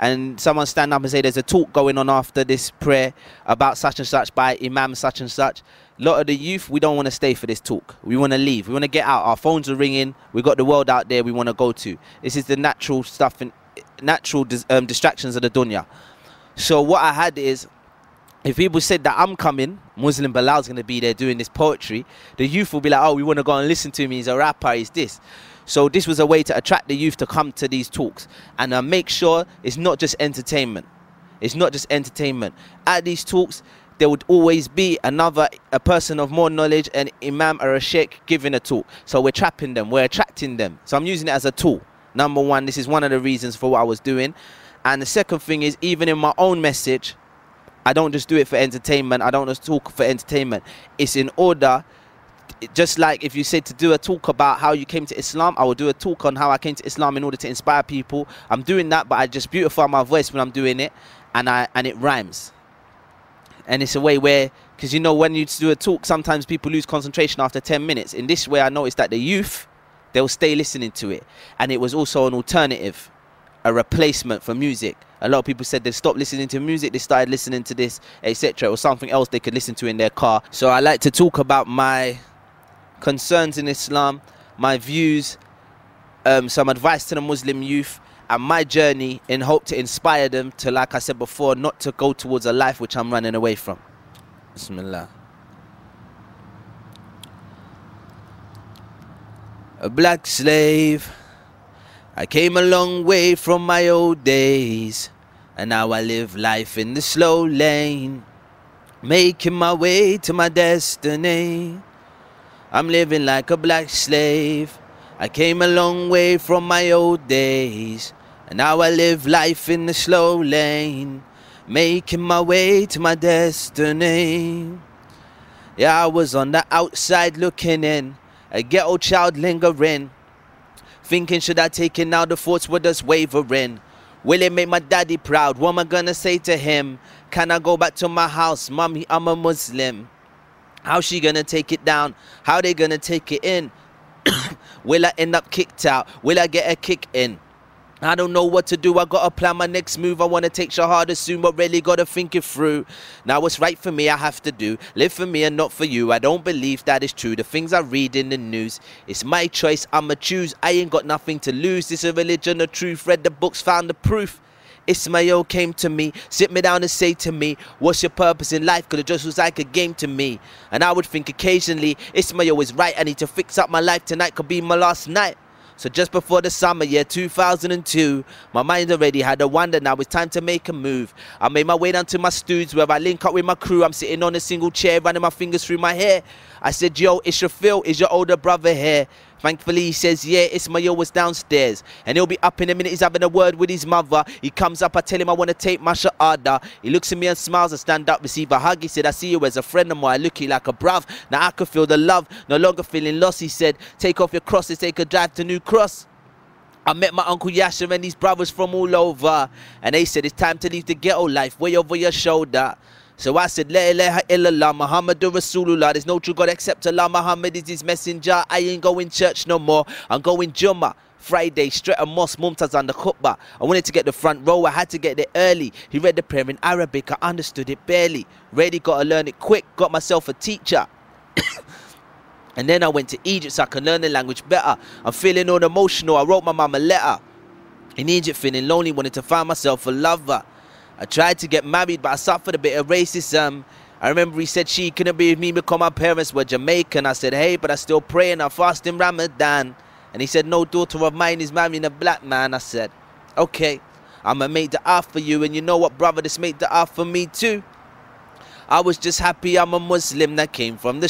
and someone stand up and say there's a talk going on after this prayer about such and such by Imam such and such, a lot of the youth, we don't want to stay for this talk. We want to leave. We want to get out. Our phones are ringing. We got the world out there we want to go to. This is the natural stuff and natural distractions of the dunya. So what I had is, if people said that I'm coming, Muslim Bilal's going to be there doing this poetry, the youth will be like, oh, we want to go and listen to him. He's a rapper. He's this. So this was a way to attract the youth to come to these talks and make sure it's not just entertainment. It's not just entertainment. At these talks, there would always be a person of more knowledge, an imam or a sheikh giving a talk. So we're trapping them, we're attracting them. So I'm using it as a tool. Number one, this is one of the reasons for what I was doing. And the second thing is, even in my own message, I don't just do it for entertainment. I don't just talk for entertainment. It's in order, just like if you said to do a talk about how you came to Islam, I will do a talk on how I came to Islam in order to inspire people. I'm doing that, but I just beautify my voice when I'm doing it, and it rhymes. And it's a way where, because you know, when you do a talk, sometimes people lose concentration after 10 minutes. In this way, I noticed that the youth, they'll stay listening to it. And it was also an alternative, a replacement for music. A lot of people said they stopped listening to music, they started listening to this, etc. or something else they could listen to in their car. So I like to talk about my concerns in Islam, my views, some advice to the Muslim youth, and my journey in hope to inspire them to, like I said before, not to go towards a life which I'm running away from. Bismillah. A black slave, I came a long way from my old days, and now I live life in the slow lane, making my way to my destiny. I'm living like a black slave. I came a long way from my old days, and now I live life in the slow lane, making my way to my destiny. Yeah, I was on the outside looking in, a ghetto child lingering, thinking, should I take it now? The thoughts were just wavering. Will it make my daddy proud? What am I gonna say to him? Can I go back to my house? Mommy, I'm a Muslim. How's she gonna take it down? How they gonna take it in? Will I end up kicked out? Will I get a kick in? I don't know what to do. I gotta plan my next move. I wanna take Shahada soon, but really gotta think it through. Now what's right for me I have to do. Live for me and not for you. I don't believe that is true. The things I read in the news, it's my choice, I'ma choose. I ain't got nothing to lose. This a religion of truth. Read the books, found the proof. Ismail came to me, sit me down and say to me, what's your purpose in life? Cause it just was like a game to me. And I would think occasionally, Ismail is right. I need to fix up my life. Tonight could be my last night. So just before the summer year 2002, my mind already had a wonder. Now it's time to make a move. I made my way down to my studs where I link up with my crew. I'm sitting on a single chair, running my fingers through my hair. I said, yo, it's your Phil, is your older brother here? Thankfully he says, yeah, Ismail was downstairs, and he'll be up in a minute. He's having a word with his mother. He comes up, I tell him I want to take my shahada. He looks at me and smiles. I stand up, receive a hug. He said, I see you as a friend of mine. I look you like a bruv. Now I could feel the love, no longer feeling lost. He said, take off your crosses, take a drive to New Cross. I met my Uncle Yasser and these brothers from all over, and they said it's time to leave the ghetto life way over your shoulder. So I said, La ilaha illallah, Muhammadur Rasulullah. There's no true God except Allah. Muhammad is his messenger. I ain't going church no more. I'm going Jummah. Friday, straight a mosque, Mumtaz on the khutbah. I wanted to get the front row. I had to get there early. He read the prayer in Arabic. I understood it barely. Really got to learn it quick. Got myself a teacher. And then I went to Egypt so I could learn the language better. I'm feeling all emotional. I wrote my mum a letter. In Egypt, feeling lonely, wanted to find myself a lover. I tried to get married, but I suffered a bit of racism. I remember he said she couldn't be with me because my parents were Jamaican. I said, hey, but I still pray and I fast in Ramadan. And he said, no daughter of mine is marrying a black man. I said, okay, I'ma make the offer for you. And you know what, brother, this made the offer for me too. I was just happy I'm a Muslim that came from the